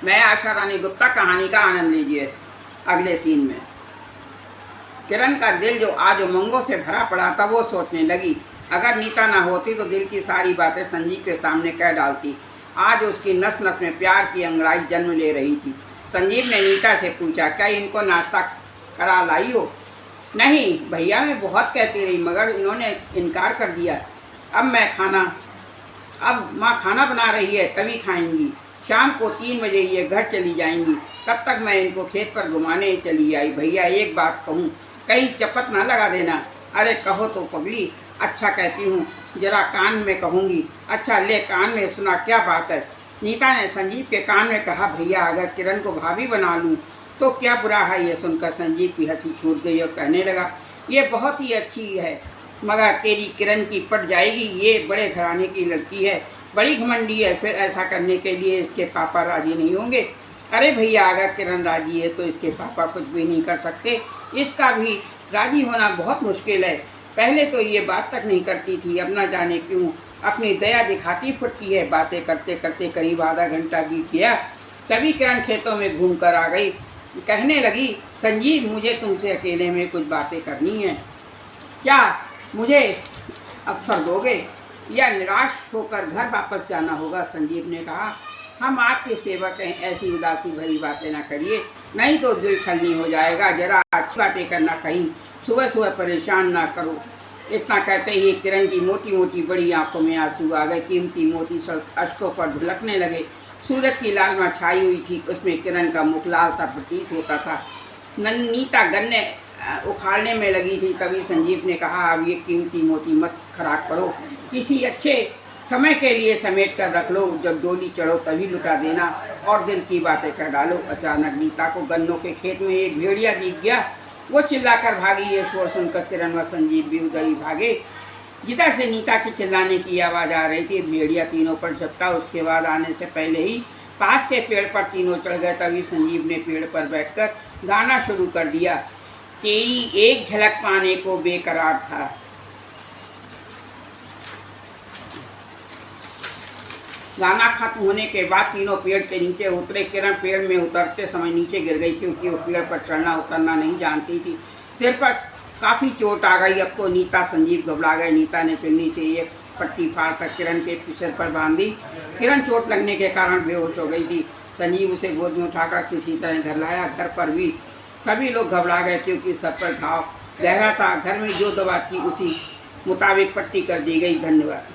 मैं आशा रानी गुप्ता, कहानी का आनंद लीजिए। अगले सीन में किरण का दिल जो आज उमंगों से भरा पड़ा था, वो सोचने लगी, अगर नीता ना होती तो दिल की सारी बातें संजीव के सामने कह डालती। आज उसकी नस नस में प्यार की अंगड़ाई जन्म ले रही थी। संजीव ने नीता से पूछा, क्या इनको नाश्ता करा लाई हो? नहीं भैया, मैं बहुत कहती रही मगर इन्होंने इनकार कर दिया। अब माँ खाना बना रही है, तभी खाएंगी। शाम को 3 बजे ये घर चली जाएंगी, तब तक मैं इनको खेत पर घुमाने चली आई। भैया एक बात कहूँ, कहीं चपत ना लगा देना। अरे कहो तो पगली। अच्छा कहती हूँ, जरा कान में कहूँगी। अच्छा ले, कान में सुना, क्या बात है? नीता ने संजीव के कान में कहा, भैया अगर किरण को भाभी बना लूँ तो क्या बुरा है? ये सुनकर संजीव की हंसी छूट गई और कहने लगा, ये बहुत ही अच्छी है, मगर तेरी किरण की पट जाएगी। ये बड़े घराने की लड़की है, बड़ी घमंडी है, फिर ऐसा करने के लिए इसके पापा राजी नहीं होंगे। अरे भैया, अगर किरण राजी है तो इसके पापा कुछ भी नहीं कर सकते। इसका भी राजी होना बहुत मुश्किल है। पहले तो ये बात तक नहीं करती थी, अब न जाने क्यों अपनी दया दिखाती फुटती है। बातें करते करते करीब आधा घंटा बीत गया, तभी किरण खेतों में घूम कर आ गई। कहने लगी, संजीव मुझे तुमसे अकेले में कुछ बातें करनी है, क्या मुझे अवसर दोगे या निराश होकर घर वापस जाना होगा? संजीव ने कहा, हम आपके सेवक हैं, ऐसी उदासी भरी बातें ना करिए, नहीं तो दिल छलनी हो जाएगा। जरा अच्छी बातें करना, कहीं सुबह सुबह परेशान ना करो। इतना कहते ही किरण की मोटी मोटी बड़ी आंखों में आंसू आ गए। कीमती मोती अश्कों पर ढुलकने लगे। सूरज की लालिमा छाई हुई थी, उसमें किरण का मुख लाल सा प्रतीत होता था। नीता गन्ने उखाड़ने में लगी थी, तभी संजीव ने कहा, अब ये कीमती मोती मत खराब करो, किसी अच्छे समय के लिए समेट कर रख लो, जब डोली चढ़ो तभी लुटा देना और दिल की बातें कर डालो। अचानक नीता को गन्नों के खेत में एक भेड़िया दिख गया। वो चिल्लाकर भागी। ये शोर सुनकर किरण व संजीव भी उधर ही भागे जिधर से नीता की चिल्लाने की आवाज़ आ रही थी। भेड़िया तीनों पर झपटा। उसके बाद आने से पहले ही पास के पेड़ पर तीनों चढ़ गए। तभी संजीव ने पेड़ पर बैठकर गाना शुरू कर दिया। तेरी एक झलक पाने को बेकरार था। गाना खत्म होने के बाद तीनों पेड़ के नीचे उतरे। किरण पेड़ में उतरते समय नीचे गिर गई, क्योंकि वो पेड़ पर चढ़ना उतरना नहीं जानती थी। सिर पर काफ़ी चोट आ गई। अब तो नीता संजीव घबरा गए। नीता ने पिन्नी से एक पट्टी फाड़कर किरण के सिर पर बांधी। किरण चोट लगने के कारण बेहोश हो गई थी। संजीव उसे गोद में उठाकर किसी तरह घर लाया। घर पर भी सभी लोग घबरा गए, क्योंकि सर पर घाव गहरा था। घर में जो दवा थी उसी मुताबिक पट्टी कर दी गई। धन्यवाद।